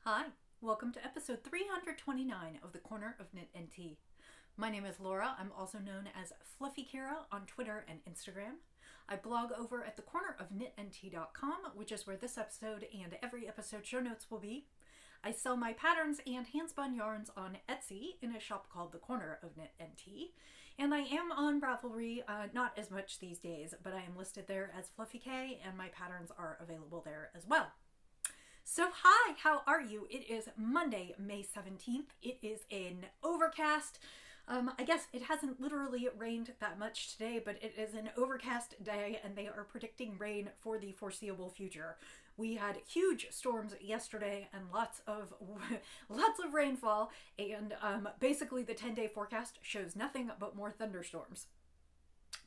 Hi, welcome to episode 329 of the Corner of Knit and Tea. My name is Laura. I'm also known as Fluffy Kara on Twitter and Instagram. I blog over at thecornerofknitandtea.com, which is where this episode and every episode show notes will be. I sell my patterns and handspun yarns on Etsy in a shop called The Corner of Knit and Tea. And I am on Ravelry, not as much these days, but I am listed there as Fluffy K, and my patterns are available there as well. So hi, how are you? It is Monday, May 17th. It is an overcast. I guess it hasn't literally rained that much today, but it is an overcast day and they are predicting rain for the foreseeable future. We had huge storms yesterday and lots of rainfall, and basically the 10-day forecast shows nothing but more thunderstorms.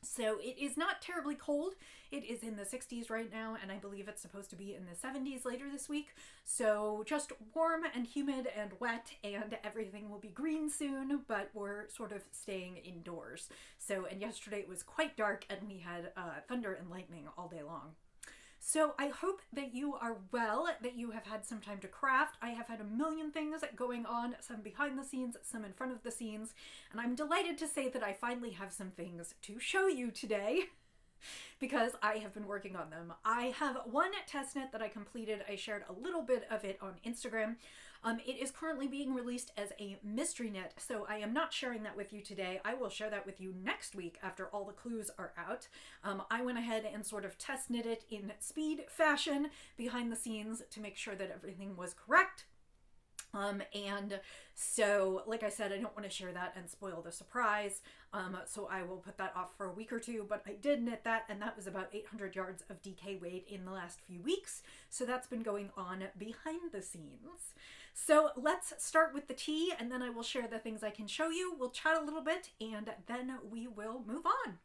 So it is not terribly cold. It is in the 60s right now, and I believe it's supposed to be in the 70s later this week. So just warm and humid and wet, and everything will be green soon, but we're sort of staying indoors. So, and yesterday it was quite dark, and we had thunder and lightning all day long. So I hope that you are well, that you have had some time to craft. I have had a million things going on, some behind the scenes, some in front of the scenes, and I'm delighted to say that I finally have some things to show you today because I have been working on them. I have one test knit that I completed. I shared a little bit of it on Instagram. It is currently being released as a mystery knit, so I am not sharing that with you today. I will share that with you next week after all the clues are out. I went ahead and sort of test knit it in speed fashion behind the scenes to make sure that everything was correct. And so, like I said, I don't want to share that and spoil the surprise, so I will put that off for a week or two, but I did knit that, and that was about 800 yards of DK weight in the last few weeks, so that's been going on behind the scenes. So let's start with the tea, and then I will share the things I can show you. We'll chat a little bit, and then we will move on.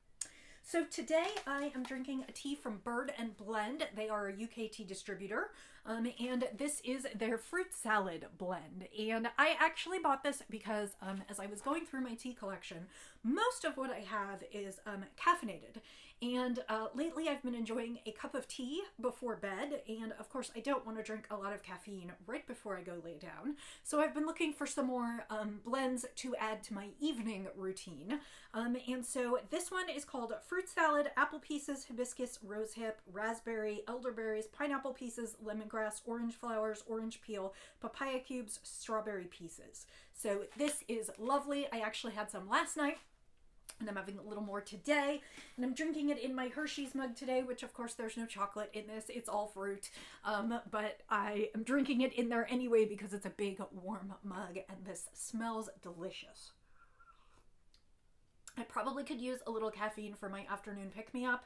So today I am drinking a tea from Bird and Blend. They are a UK tea distributor, and this is their fruit salad blend. And I actually bought this because as I was going through my tea collection, most of what I have is caffeinated. And lately I've been enjoying a cup of tea before bed, and of course I don't want to drink a lot of caffeine right before I go lay down. So I've been looking for some more blends to add to my evening routine. And so this one is called Fruit Salad, Apple Pieces, Hibiscus, Rosehip, Raspberry, Elderberries, Pineapple Pieces, Lemongrass, Orange Flowers, Orange Peel, Papaya Cubes, Strawberry Pieces. So this is lovely. I actually had some last night, and I'm having a little more today, and I'm drinking it in my Hershey's mug today, which of course there's no chocolate in this, it's all fruit, but I am drinking it in there anyway because it's a big warm mug, and this smells delicious. I probably could use a little caffeine for my afternoon pick-me-up,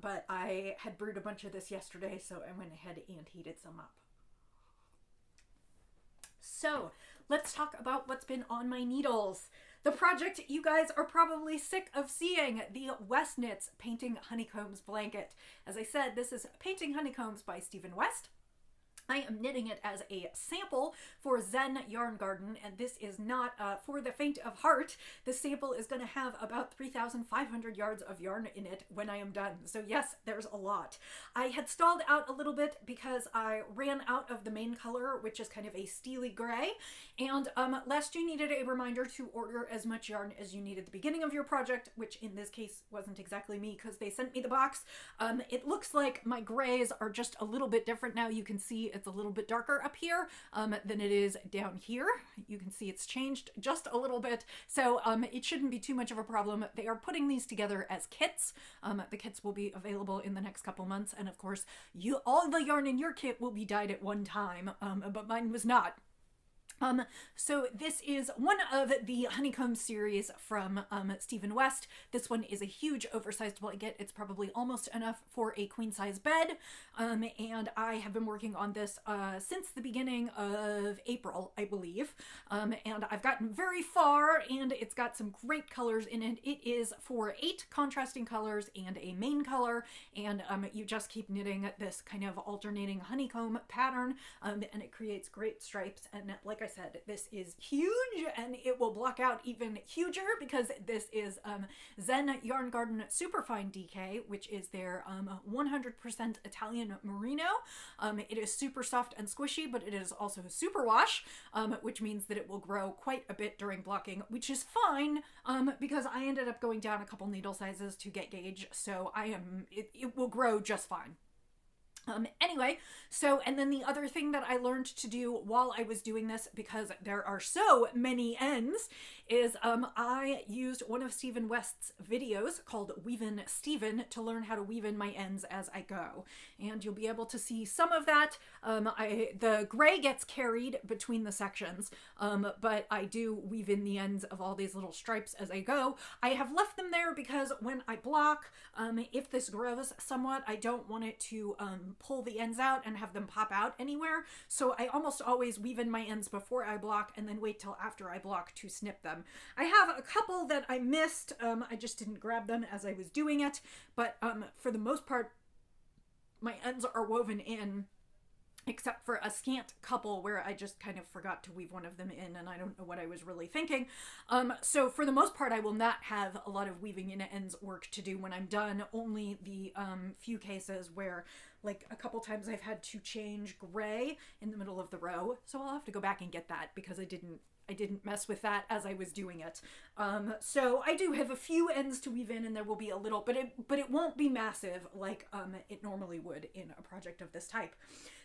but I had brewed a bunch of this yesterday, so I went ahead and heated some up. So let's talk about what's been on my needles. The project you guys are probably sick of seeing, the West Knits Painting Honeycombs blanket. As I said, this is Painting Honeycombs by Stephen West. I am knitting it as a sample for Zen Yarn Garden, and this is not for the faint of heart. The sample is going to have about 3,500 yards of yarn in it when I am done. So yes, there's a lot. I had stalled out a little bit because I ran out of the main color, which is kind of a steely gray, and lest you needed a reminder to order as much yarn as you need at the beginning of your project, which in this case wasn't exactly me because they sent me the box. It looks like my grays are just a little bit different now. You can see it's a little bit darker up here than it is down here. You can see it's changed just a little bit, so it shouldn't be too much of a problem. They are putting these together as kits. The kits will be available in the next couple months, and of course, all the yarn in your kit will be dyed at one time, but mine was not. So this is one of the Honeycomb series from Stephen West. This one is a huge oversized blanket. It's probably almost enough for a queen size bed. And I have been working on this since the beginning of April, I believe. And I've gotten very far, and it's got some great colors in it. It is for 8 contrasting colors and a main color, and you just keep knitting this kind of alternating honeycomb pattern, and it creates great stripes. And like I said, this is huge, and it will block out even huger because this is Zen Yarn Garden Superfine DK, which is their 100% Italian merino. It is super soft and squishy, but it is also superwash, which means that it will grow quite a bit during blocking, which is fine because I ended up going down a couple needle sizes to get gauge, so it will grow just fine. Anyway, so, and then the other thing that I learned to do while I was doing this, because there are so many ends, is I used one of Stephen West's videos called Weavin' Stephen to learn how to weave in my ends as I go. And you'll be able to see some of that. The gray gets carried between the sections, but I do weave in the ends of all these little stripes as I go. I have left them there because when I block, if this grows somewhat, I don't want it to pull the ends out and have them pop out anywhere. So I almost always weave in my ends before I block and then wait till after I block to snip them. I have a couple that I missed. I just didn't grab them as I was doing it. But for the most part, my ends are woven in, except for a scant couple where I just kind of forgot to weave one of them in and I don't know what I was really thinking. So for the most part, I will not have a lot of weaving in ends work to do when I'm done. Only the few cases where, like, a couple times I've had to change gray in the middle of the row. So I'll have to go back and get that because I didn't mess with that as I was doing it. So I do have a few ends to weave in, and there will be a little, but it won't be massive like it normally would in a project of this type.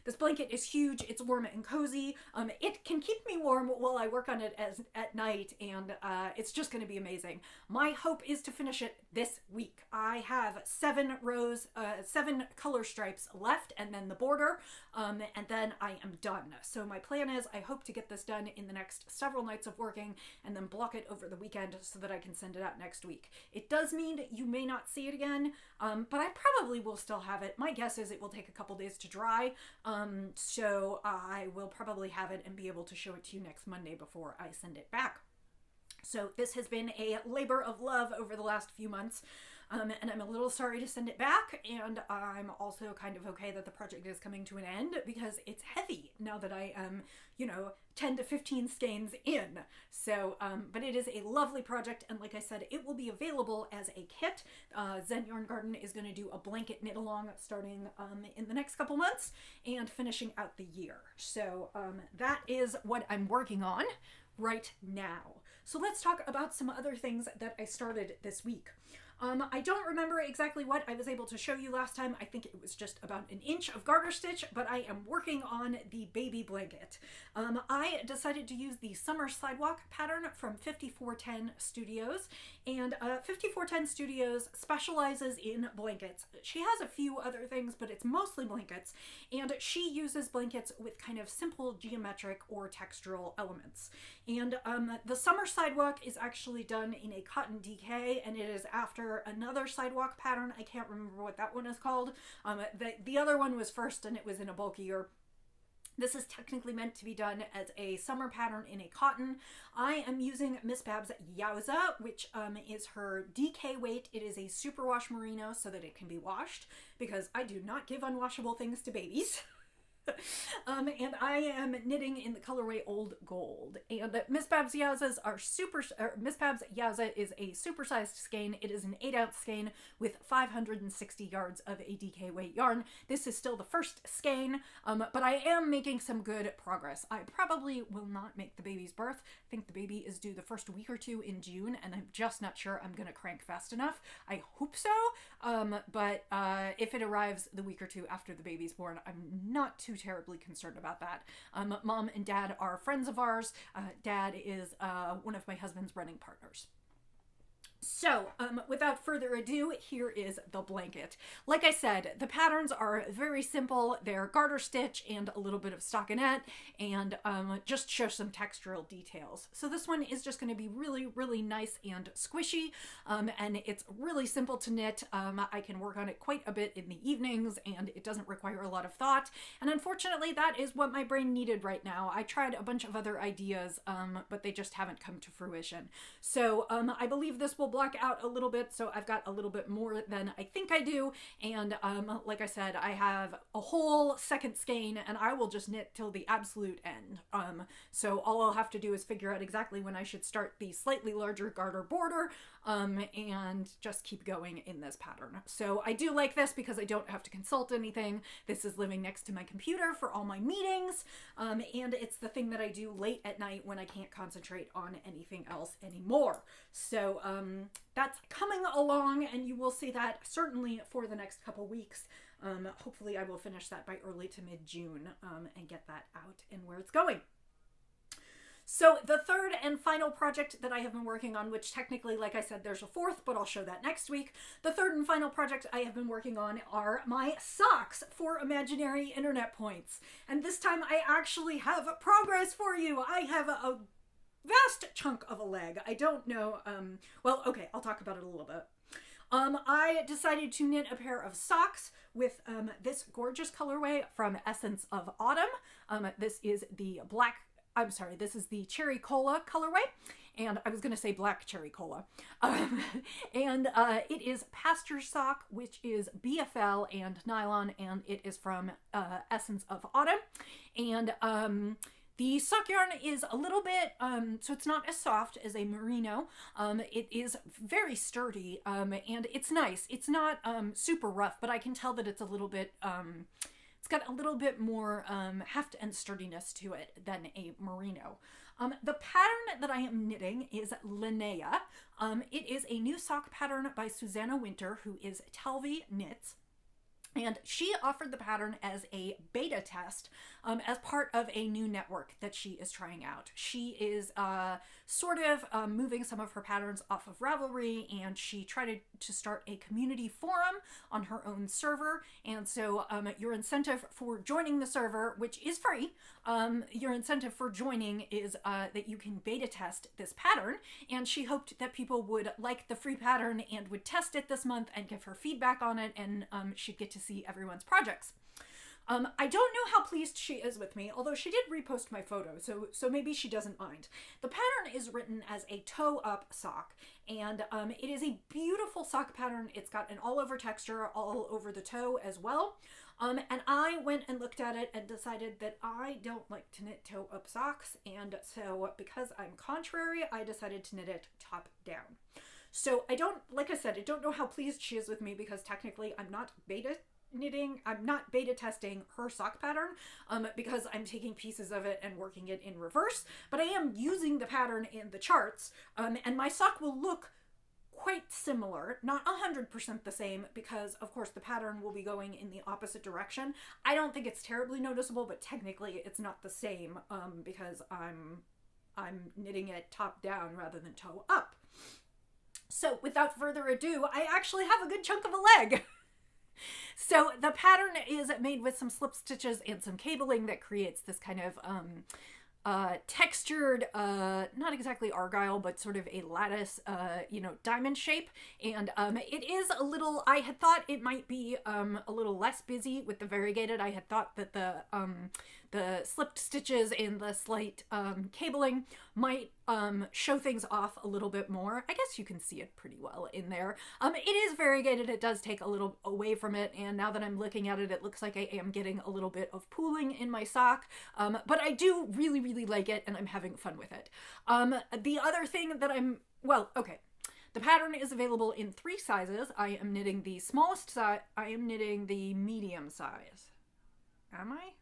This blanket is huge. It's warm and cozy. It can keep me warm while I work on it at night, and it's just going to be amazing. My hope is to finish it this week. I have 7 rows, 7 color stripes left, and then the border, and then I am done. So my plan is I hope to get this done in the next several nights of working, and then block it over the weekend so that I can send it out next week. It does mean you may not see it again, but I probably will still have it. My guess is it will take a couple days to dry. So I will probably have it and be able to show it to you next Monday before I send it back. So this has been a labor of love over the last few months. And I'm a little sorry to send it back, and I'm also kind of okay that the project is coming to an end because it's heavy now that I am, 10 to 15 skeins in. So, but it is a lovely project, and like I said, it will be available as a kit. Zen Yarn Garden is going to do a blanket knit along starting in the next couple months and finishing out the year. So that is what I'm working on right now. So let's talk about some other things that I started this week. I don't remember exactly what I was able to show you last time. I think it was just about an inch of garter stitch, but I am working on the baby blanket. I decided to use the Summer Sidewalk pattern from 5410 Studios, and 5410 Studios specializes in blankets. She has a few other things, but it's mostly blankets, and she uses blankets with kind of simple geometric or textural elements. And the Summer Sidewalk is actually done in a cotton DK, and it is after another sidewalk pattern. I can't remember what that one is called. The other one was first, and it was in a bulkier. This is technically meant to be done as a summer pattern in a cotton. I am using Miss Babs Yowza, which is her DK weight. It is a superwash merino so that it can be washed, because I do not give unwashable things to babies. And I am knitting in the colorway Old Gold. And Miss Babs Yowzas are Miss Babs Yowza is a supersized skein. It is an 8-ounce skein with 560 yards of a DK weight yarn. This is still the first skein, but I am making some good progress. I probably will not make the baby's birth. I think the baby is due the first week or two in June, and I'm just not sure I'm gonna crank fast enough. I hope so, but if it arrives the week or two after the baby's born, I'm not too terribly concerned about that. Mom and Dad are friends of ours. Dad is one of my husband's running partners. So, without further ado, here is the blanket. Like I said, the patterns are very simple. They're garter stitch and a little bit of stockinette, and just show some textural details. So this one is just going to be really, really nice and squishy, and it's really simple to knit. I can work on it quite a bit in the evenings, and it doesn't require a lot of thought. And unfortunately, that is what my brain needed right now. I tried a bunch of other ideas, but they just haven't come to fruition. So I believe this will black out a little bit, so I've got a little bit more than I think I do, and like I said, I have a whole second skein, and I will just knit till the absolute end. So all I'll have to do is figure out exactly when I should start the slightly larger garter border, and just keep going in this pattern. So I do like this because I don't have to consult anything. This is living next to my computer for all my meetings, and it's the thing that I do late at night when I can't concentrate on anything else anymore. So that's coming along, and you will see that certainly for the next couple weeks. Hopefully I will finish that by early to mid-June, and get that out and where it's going. So the third and final project that I have been working on, which technically, like I said, there's a fourth, but I'll show that next week. The third and final project I have been working on are my socks for imaginary internet points. And this time I actually have progress for you. I have a vast chunk of a leg. I don't know, well, okay, I'll talk about it a little bit. I decided to knit a pair of socks with this gorgeous colorway from Essence of Autumn. This is the this is the Cherry Cola colorway, and I was going to say black cherry cola. And it is Pasture Sock, which is BFL and nylon, and it is from Essence of Autumn. And the sock yarn is a little bit, so it's not as soft as a merino. It is very sturdy, and it's nice. It's not super rough, but I can tell that it's a little bit, it's got a little bit more heft and sturdiness to it than a merino. The pattern that I am knitting is Linnea. It is a new sock pattern by Susanna Winter, who is Talvi Knits. And she offered the pattern as a beta test as part of a new network that she is trying out. She is sort of moving some of her patterns off of Ravelry, and she tried to start a community forum on her own server. And so your incentive for joining the server, which is free, your incentive for joining is that you can beta test this pattern. And she hoped that people would like the free pattern and would test it this month and give her feedback on it, and she'd get to see everyone's projects. I don't know how pleased she is with me, although she did repost my photo, so maybe she doesn't mind. The pattern is written as a toe-up sock, and it is a beautiful sock pattern. It's got an all-over texture all over the toe as well. And I went and looked at it and decided that I don't like to knit toe-up socks, and so because I'm contrary, I decided to knit it top-down. So like I said, I don't know how pleased she is with me because technically I'm not beta testing her sock pattern because I'm taking pieces of it and working it in reverse, but I am using the pattern in the charts, and my sock will look quite similar, not 100% the same, because of course the pattern will be going in the opposite direction. I don't think it's terribly noticeable, but technically it's not the same because I'm knitting it top down rather than toe up. So without further ado, I actually have a good chunk of a leg. So the pattern is made with some slip stitches and some cabling that creates this kind of textured, not exactly argyle, but sort of a lattice, diamond shape. And it is a little, I had thought it might be a little less busy with the variegated. I had thought that the slipped stitches and the slight cabling might show things off a little bit more. I guess you can see it pretty well in there. It is variegated. It does take a little away from it, and now that I'm looking at it, it looks like I am getting a little bit of pooling in my sock, but I do really, really like it, and I'm having fun with it. The other thing that the pattern is available in 3 sizes. I am knitting the smallest size. I am knitting the medium size. Am I?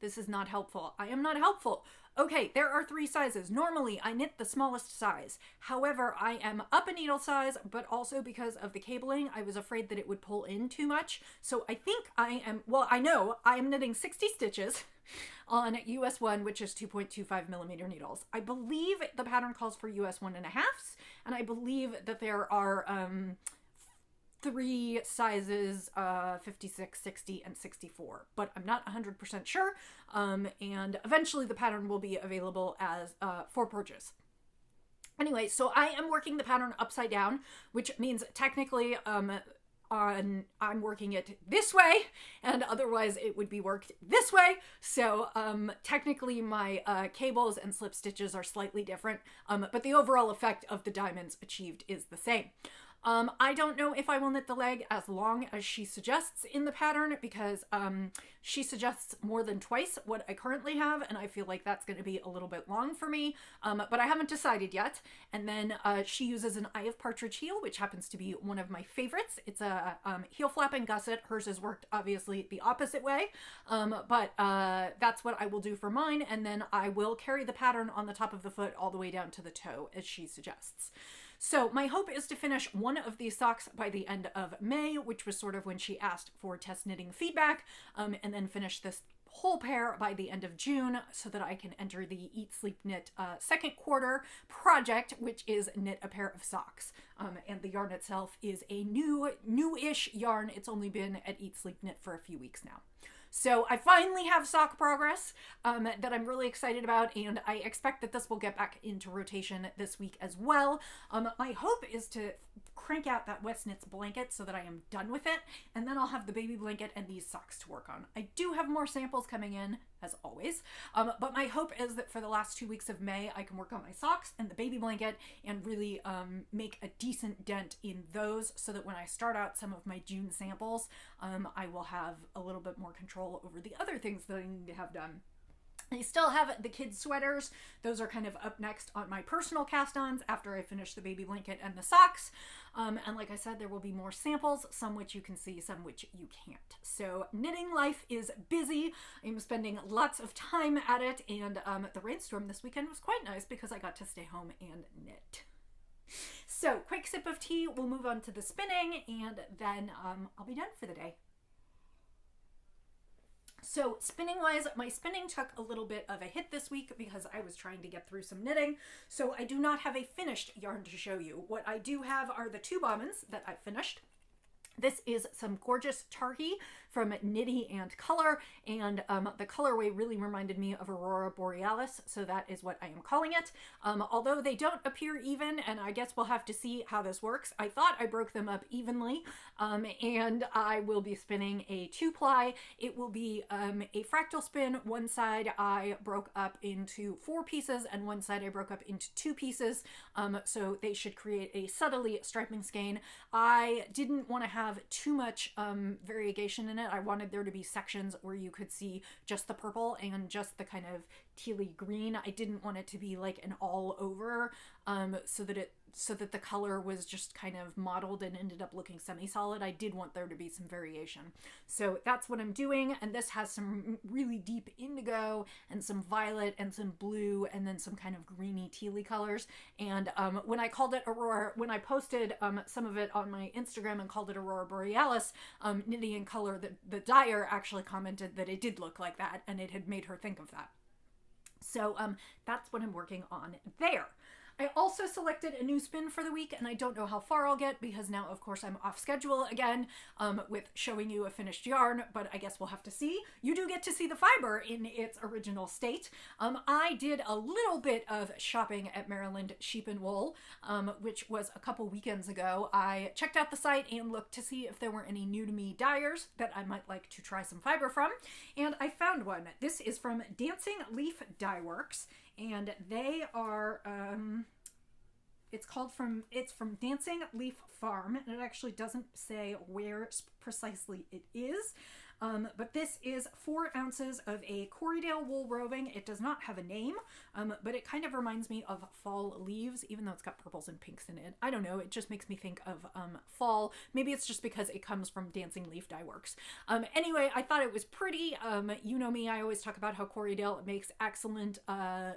This is not helpful. I am not helpful. Okay, there are 3 sizes. Normally, I knit the smallest size. However, I am up a needle size, but also because of the cabling, I was afraid that it would pull in too much. So I think I know I am knitting 60 stitches on US 1, which is 2.25 millimeter needles. I believe the pattern calls for US 1.5, and I believe that there are 3 sizes, 56, 60, and 64, but I'm not 100% sure, and eventually the pattern will be available as for purchase. Anyway, so I am working the pattern upside down, which means technically I'm working it this way, and otherwise it would be worked this way. So technically my cables and slip stitches are slightly different, but the overall effect of the diamonds achieved is the same. I don't know if I will knit the leg as long as she suggests in the pattern, because she suggests more than twice what I currently have, and I feel like that's going to be a little bit long for me, but I haven't decided yet. And then she uses an Eye of Partridge heel, which happens to be one of my favorites. It's a heel flap and gusset. Hers has worked obviously the opposite way, but that's what I will do for mine, and then I will carry the pattern on the top of the foot all the way down to the toe as she suggests. So my hope is to finish one of these socks by the end of May, which was sort of when she asked for test knitting feedback, and then finish this whole pair by the end of June so that I can enter the Eat, Sleep, Knit second quarter project, which is knit a pair of socks. And the yarn itself is a new-ish yarn. It's only been at Eat, Sleep, Knit for a few weeks now. So I finally have sock progress that I'm really excited about, and I expect that this will get back into rotation this week as well. My hope is to crank out that West Knits blanket so that I am done with it, and then I'll have the baby blanket and these socks to work on. I do have more samples coming in, as always, but my hope is that for the last 2 weeks of May, I can work on my socks and the baby blanket and really make a decent dent in those so that when I start out some of my June samples, I will have a little bit more control over the other things that I need to have done. I still have the kids' sweaters. Those are kind of up next on my personal cast-ons after I finish the baby blanket and the socks. And like I said, there will be more samples, some which you can see, some which you can't. So knitting life is busy. I'm spending lots of time at it, and the rainstorm this weekend was quite nice because I got to stay home and knit. So quick sip of tea, we'll move on to the spinning, and then I'll be done for the day. So spinning wise, my spinning took a little bit of a hit this week because I was trying to get through some knitting. So I do not have a finished yarn to show you. What I do have are the 2 bobbins that I finished. This is some gorgeous Tarhi from Knitty and Color, and the colorway really reminded me of Aurora Borealis, so that is what I am calling it. Although they don't appear even, and I guess we'll have to see how this works. I thought I broke them up evenly, and I will be spinning a 2-ply. It will be a fractal spin. One side I broke up into 4 pieces, and one side I broke up into 2 pieces, so they should create a subtly striping skein. I didn't want to have too much variegation in it. I wanted there to be sections where you could see just the purple and just the kind of tealy green. I didn't want it to be like an all over, so that the color was just kind of mottled and ended up looking semi-solid. I did want there to be some variation. So that's what I'm doing, and this has some really deep indigo and some violet and some blue and then some kind of greeny tealy colors. And when I called it Aurora, when I posted some of it on my Instagram and called it Aurora Borealis, Knitty and Color, the dyer actually commented that it did look like that and it had made her think of that. So that's what I'm working on there. I also selected a new spin for the week, and I don't know how far I'll get because now, of course, I'm off schedule again with showing you a finished yarn, but I guess we'll have to see. You do get to see the fiber in its original state. I did a little bit of shopping at Maryland Sheep and Wool, which was a couple weekends ago. I checked out the site and looked to see if there were any new to me dyers that I might like to try some fiber from, and I found one. This is from Dancing Leaf Dye Works, and they are it's from Dancing Leaf Farm, and it actually doesn't say where precisely it is. But this is 4 ounces of a Corriedale wool roving. It does not have a name, but it kind of reminds me of fall leaves, even though it's got purples and pinks in it. I don't know, it just makes me think of fall. Maybe it's just because it comes from Dancing Leaf Dye Works. Anyway, I thought it was pretty. You know me, I always talk about how Corriedale makes excellent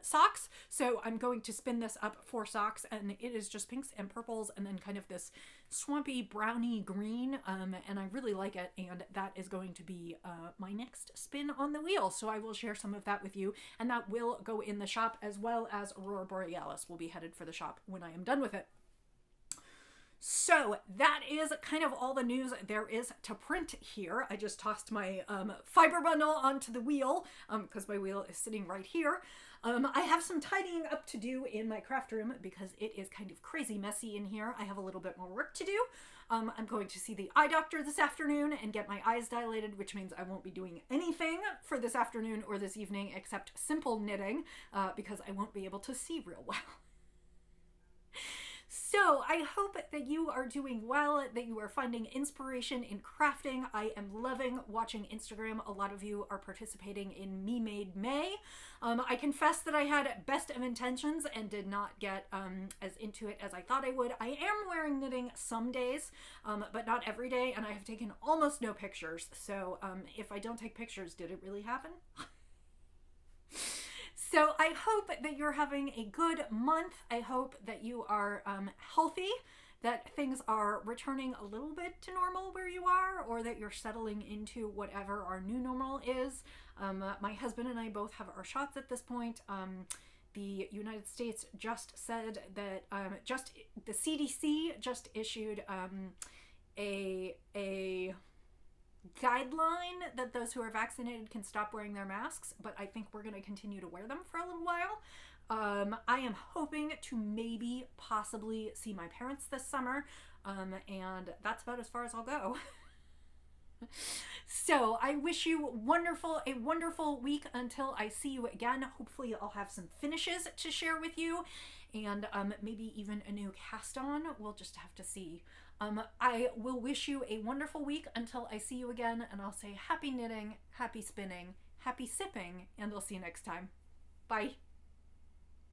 socks, so I'm going to spin this up 4 socks, and it is just pinks and purples and then kind of this swampy browny green, and I really like it, and that is going to be my next spin on the wheel. So I will share some of that with you, and that will go in the shop, as well as Aurora Borealis will be headed for the shop when I am done with it. So that is kind of all the news there is to print here. I just tossed my fiber bundle onto the wheel because my wheel is sitting right here. I have some tidying up to do in my craft room because it is kind of crazy messy in here. I have a little bit more work to do. I'm going to see the eye doctor this afternoon and get my eyes dilated, which means I won't be doing anything for this afternoon or this evening except simple knitting, because I won't be able to see real well. So I hope that you are doing well, that you are finding inspiration in crafting. I am loving watching Instagram. A lot of you are participating in Me Made May. I confess that I had best of intentions and did not get as into it as I thought I would. I am wearing knitting some days, but not every day, and I have taken almost no pictures. So if I don't take pictures, did it really happen? So I hope that you're having a good month. I hope that you are healthy, that things are returning a little bit to normal where you are, or that you're settling into whatever our new normal is. My husband and I both have our shots at this point. The United States just said that the CDC just issued a guideline that those who are vaccinated can stop wearing their masks, but I think we're going to continue to wear them for a little while. I am hoping to maybe possibly see my parents this summer, and that's about as far as I'll go. So I wish you a wonderful week until I see you again. Hopefully I'll have some finishes to share with you, and maybe even a new cast on. We'll just have to see. I will wish you a wonderful week until I see you again, and I'll say happy knitting, happy spinning, happy sipping, and I'll see you next time. Bye.